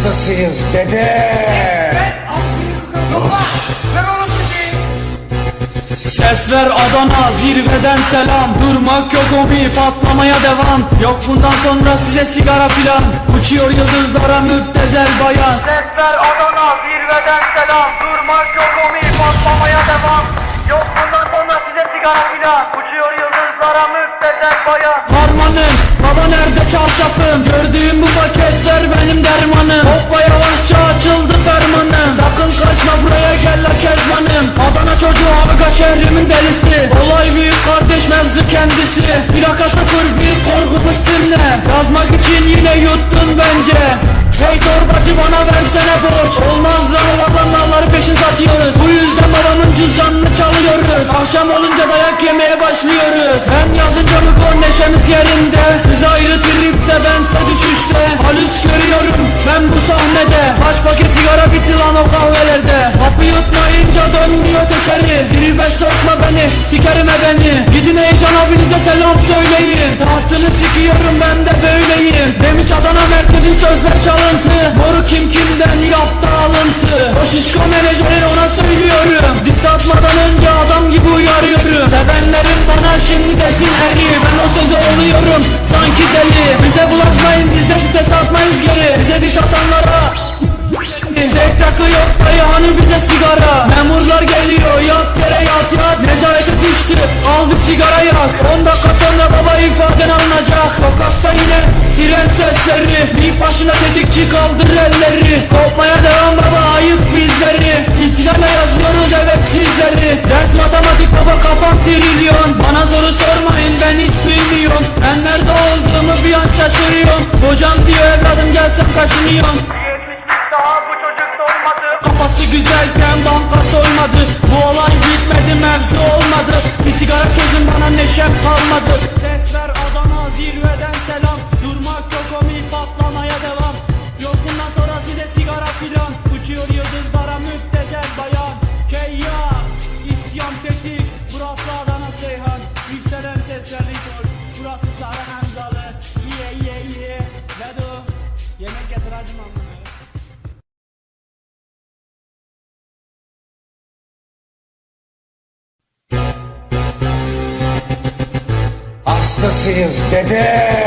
Hastasıyız dede. Ses ver Adana, zirveden selam. Durmak yok omi, patlamaya devam. Yok bundan sonra size sigara filan. Uçuyor yıldızlara müptezel bayan. Ses ver Adana, zirveden selam. Durmak yok omi, patlamaya devam. Yok bundan sonra size sigara filan. Uçuyor yıldızlara müptezel bayan. Harmanım, baba nerede çarşafım? Gördüğüm bu paketler benim dermanım. Hoppa yavaşça açıldı fermanım. Sakın kaçma buraya gel la kezbanım. Adana çocuğu Avga şehrimin delisi. Olay büyük kardeş mevzu kendisi. Plaka 01 korkumuz dinle. Yazmak için yine yuttun bence. Hey torbacı bana versene borç. Olmaz lan adamlarları peşin satıyoruz. Bu yüzden babamın cüzdanını çalıyoruz. Akşam olunca dayak yemeye başlıyoruz. Ben yazınca mı konu neşemiz yerinde. Siz ayrı tripte bense düşüşte. Halüs görüyorum ben bu sahnede. Kaç paket sigara bitti lan o kahvelerde. Kapı yutmayınca dönmüyor tekeri. Tribe sokma beni, sikerime beni. Gidin Heyecan abinize selam söyleyin. Tahtını sikiyorum ben de böyleyim. Demiş Adana merkezin sözler çalıntı. Moru kim kimden yaptı alıntı. O şişko menajerin ona söylüyorum. Diss atmadan önce adam gibi uyarıyorum. Sevenlerim bana şimdi desin eri. Ben o sözü oluyorum sanki deli. Bize bulaşmayın biz de vites atmayız geri. Bize diss atanlara zevk rakı yok dayı hani bize sigara. Memurlar geliyor yat yere yat yat. Nezarete düştü al bir sigara yak. 10 dakika sonra baba ifaden alınacak. Sokakta yine siren sesleri. Bir başına tetikçi kaldır elleri. Kopmaya devam baba ayık bizleri. İtilale yazıyoruz evet sizleri. Ders matematik baba kafam trilyon. Bana soru sormayın ben hiç bilmiyorum. Ben nerede olduğumu bir an şaşırıyorum. Hocam diyor evladım gelsem kaşınıyorum. Daha bu çocuk olmadı. Kafası güzelken banka soymadı. Bu olay bitmedi mevzu olmadı. Bir sigara közüm bana neşem kalmadı. Ses ver Adana zirveden selam. Durmak yok omi patlamaya devam. Yok bundan sonra size sigara filan. Uçuyor yıldızlara müptezel bayan. Keyya isyan tetik. Burası Adana Seyhan. Yükselen seslerli koş. Burası Sara Hamzalı. Ye Vedo yemek getir hacım amına. Hastasıyız dede.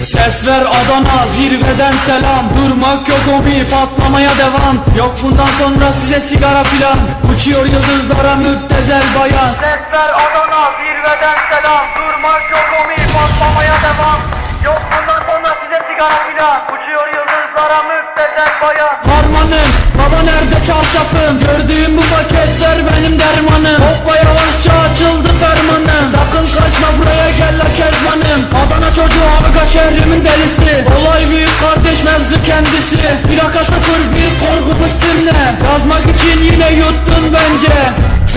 Ses ver Adana zirveden selam. Durmak yok omi patlamaya devam. Yok bundan sonra size sigara filan. Uçuyor yıldızlara müptezel bayan. Ses ver Adana zirveden selam. Durmak yok omi patlamaya devam. Yok bundan sonra size sigara filan. Uçuyor yıldızlara müptezel bayan. Harmanım baba nerede çarşafım? Gördüğüm bu paketler benim dermanım. Hoppa yavaşça açıldı fermanım. Sakın kaçma buraya gel la kezbanım. Adana çocuğu Avga şehrimin delisi. Olay büyük kardeş mevzu kendisi. Plaka 01 korkumuz dinle. Yazmak için yine yuttun bence.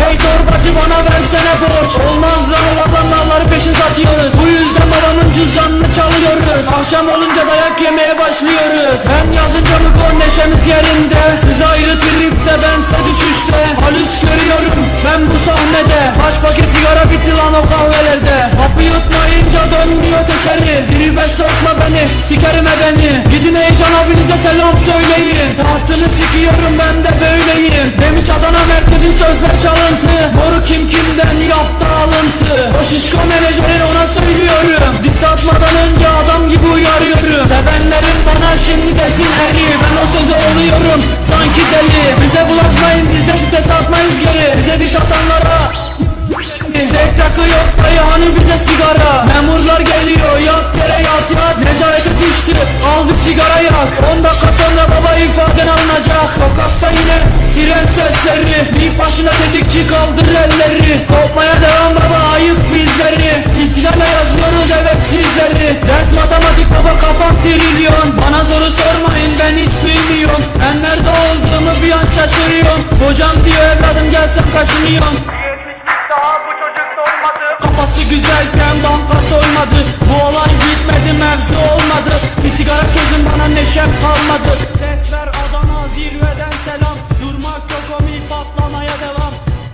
Hey torbacı bana versene borç. Olmaz lan adamlarları peşin satıyoruz. Bu yüzden babamın cüzdanını çalıyoruz. Akşam olunca dayak yemeye başlıyoruz. Ben yazınca mı konu neşemiz yerinde. Siz ayrı tripte bense düşüşte. Halüs görüyorum ben bu sahnede. Kaç paket sigara bitti lan o kahvelerde. Kapı yutmayınca dönmüyor tekeri. Tribe sokma beni, sikerime beni. Gidin Heyecan abinize selam söyleyin. Tahtını sikiyorum ben de böyleyim. Demiş Adana merkezin sözler çalıntı. Moru kim kimden yaptı alıntı. O şişko menajerin ona söylüyorum. Diss atmadan önce adam gibi uyarıyorum. Sevenlerim bana şimdi desin eri. Ben o sözü oluyorum sanki deli. Bize bulaşmayın biz de vites atmayız geri. Bize diss atanlara zevk rakı yok dayı hani bize sigara. Memurlar geliyor yat yere yat yat. Nezarete düştü al bir sigara yak. 10 dakika sonra baba ifaden alınacak. Sokakta yine siren sesleri. Bir başına tetikçi kaldır elleri. Kopmaya devam baba ayık bizleri. İtilale yazıyoruz evet sizleri. Ders matematik baba kafam trilyon. Bana soru sormayın ben hiç bilmiyorum. Ben nerede olduğumu bir an şaşırıyorum. Hocam diyor evladım gelsem kaşınıyorum. Daha bu çocuk olmadı. Kafası güzelken banka soymadı. Bu olay bitmedi mevzu olmadı. Bir sigara közüm bana neşem kalmadı. Ses ver Adana zirveden selam. Durmak yok omi patlamaya devam.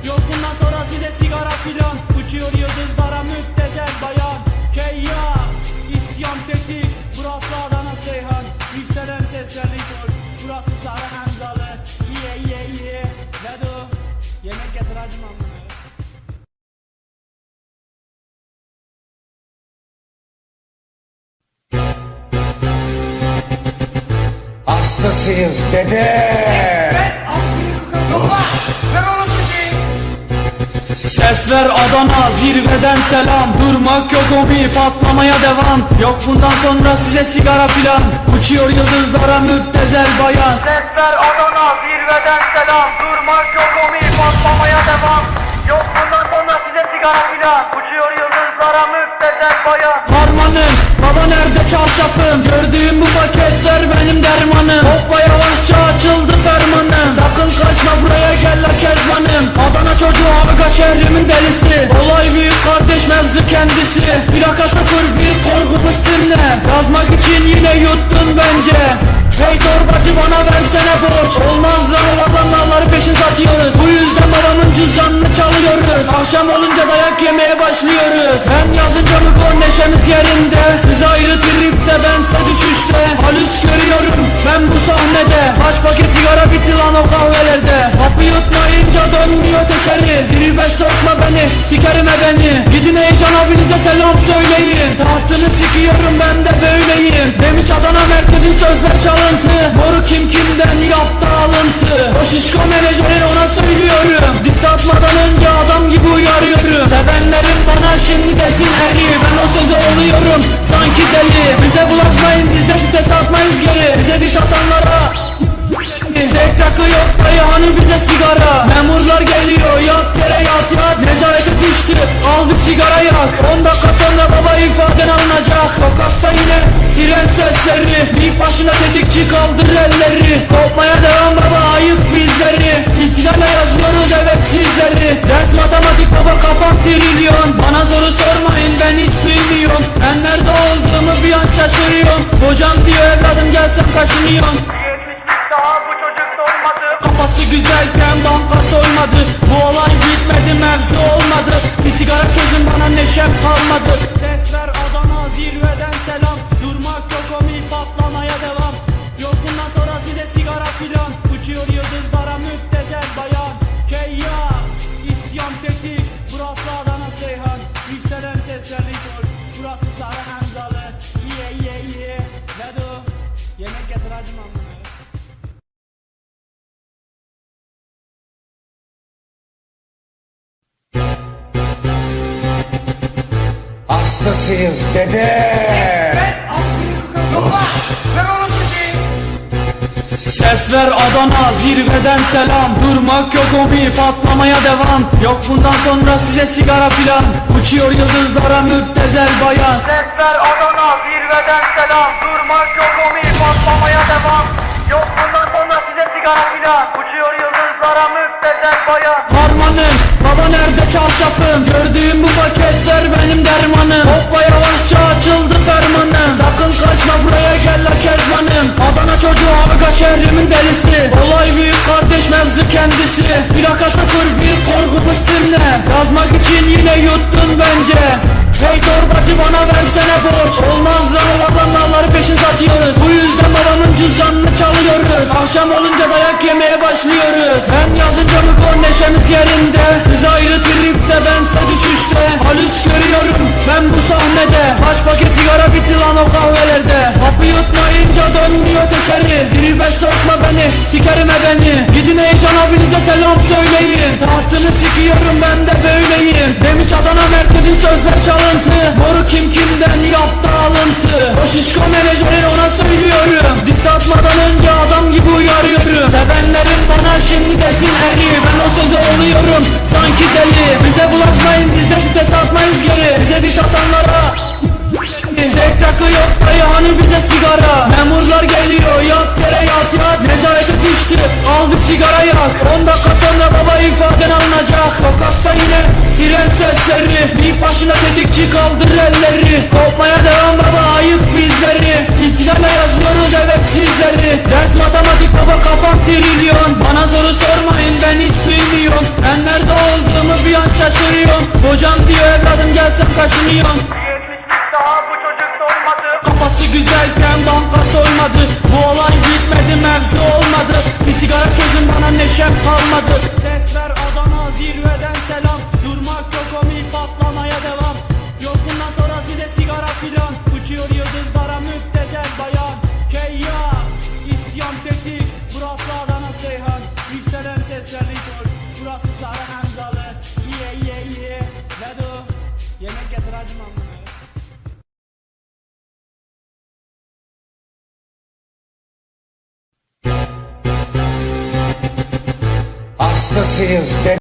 Yok bundan sonra size sigara filan. Uçuyor yıldızlara müptezel bayan. Keyya isyan Hastasıyız dede. Ses ver Adana, zirveden selam. Durmak yok omi, patlamaya devam. Yok bundan sonra size sigara filan. Uçuyor yıldızlara müptezel bayan. Ses ver Adana, zirveden selam. Durmak yok omi, patlamaya devam. Yok bundan sonra size sigara filan. Uçuyor yıldızlara müptezel bayan. Harmanım, baba nerede çarşafım? Gördüğüm bu paketler benim dermanım. Hoppa yavaşça açıldı fermanım. Sakın kaçma buraya gel la kezbanım. Adana çocuğu Avga şehrimin delisi. Olay büyük kardeş mevzu kendisi. Plaka 01 korku pıstırne. Yazmak için yine yuttun bence. Hey torbacı bana versene borç. Olmaz lan adamları peşin satıyoruz. Bu yüzden babamın cüzdanını çalıyoruz. Akşam olunca dayak yemeye başlıyoruz. Ben yazınca mı kor neşemiz yerinde. Siz ayrı tripte bense düşüşte. Halüs görüyorum ben bu sahnede. Kaç paket sigara bitti lan o kahvelerde. Kapı yutmayınca dönmüyor tekeri. Tribe sokma beni sikerim beni. Gidin heyecan abinize selam söyleyin. Tahtını sikiyorum ben de böyleyim. Demiş Adana merkezin sözler çalın. Moru kim kimden yaptı alıntı. O şişko menajerin ona söylüyorum. Diss atmadan önce adam gibi uyarıyorum. Sevenlerim bana şimdi desin eri. Ben o söze oluyorum sanki deli. Bize bulaşmayın biz de vites atmayız geri. Bize diss atanlara Zek rakı yok dayı hani bize sigara. Memurlar geliyor yat yere yat yat. Nezarete düştü al bir sigara yak. 10 dakika sonra baba ifaden alınacak. Sokakta yine siren sesleri. İlk başına tetikçi kaldır elleri. Kopmaya devam baba ayıp bizleri. İtilale yazıyoruz evet sizleri. Ders matematik baba kafam trilyon. Bana soru sormayın ben hiç bilmiyorum. Ben nerede olduğumu bir an şaşırıyorum. Hocam diyor evladım gelsem kaşınıyorum. Daha bu çocuk doymadı. Kafası güzelken banka soymadı. Bu olay bitmedi mevzu olmadı. Bir sigara çözün bana neşem kalmadı. Ses ver Adana zirveden selam. Durmak yok omi patlamaya devam. Yok bundan sonra size sigara filan. Uçuyor yıldızlara müptezel bayan. Keyya isyan tetik. Burası Adana Seyhan. Yükselen seslerli gör. Burası Sarı Hamzalı. Ye Vedo. Yemek getir hacım amına. Hastasıyız dede. Ses ver Adana zirveden selam. Durmak yok omi patlamaya devam. Yok bundan sonra size sigara filan. Uçuyor yıldızlara müptezel bayan. Ses ver Adana zirveden selam. Durmak yok omi patlamaya devam. Yok bundan sonra size sigara filan. Uçuyor yıldızlara müptezel bayan. Harmanım baba nerede çarşafım? Gördüğüm bu paketler benim dermanım. Hoppa yavaşça açıldı fermanım. Sakın kaçma buraya gel la kezbanım. Adana çocuğu Avga şehrimin delisi. Olay büyük kardeş mevzu kendisi. Plaka 01 korku pıstırne. Yazmak için yine yuttun bence. Hey torbacı bana versene borç. Olmaz lan adamları peşin satıyoruz. Bu yüzden babamın cüzdanını çalıyoruz. Akşam olunca dayak yemeye başlıyoruz. Ben yazınca mı kor neşemiz yerinde. Siz ayrı tripte bense düşüşte. Halüs görüyorum ben bu sahnede. Kaç paket sigara bitti lan o kahvelerde. Kapı yutmayınca dönmüyor tekeri. Tribe sokma beni sikerim beni. Gidin heyecan abinize selam söyleyin. Tahtını sikiyorum ben de böyleyim. Demiş Adana merkezin sözler çalın. Moru kim kimden yaptı alıntı. O şişko menajerin ona söylüyorum. Diss atmadan önce adam gibi uyarıyorum. Sevenlerim bana şimdi desin eri. Ben o söze oluyorum sanki deli. Bize bulaşmayın biz de vites atmayız geri. Bize diss atanlara Zek rakı yok dayı hani bize sigara. Memurlar geliyor yat yere yat yat. Nezarete düştü al bir sigara yak. 10 dakika sonra baba ifaden alınacak. Sokakta yine siren sesleri. İlk başına tetikçi kaldır elleri. Kopmaya devam baba ayıp bizleri. İtilale yazıyoruz evet sizleri. Ders matematik baba kafam trilyon. Bana soru sormayın ben hiç bilmiyorum. Ben nerede olduğumu bir an şaşırıyorum. Hocam diyor evladım gelsem kaşınıyorum. Daha bu çocuk doymadı. Kafası güzelken banka soymadı. Bu olay bitmedi mevzu olmadı. Bir sigara çözün bana neşem kalmadı. Ses ver Adana zirveden selam. Durmak yok omi patlamaya devam. Yok bundan sonra size sigara filan. Uçuyor yıldızlara müptezel bayan. Keyya isyan tek Hastasıyız dede.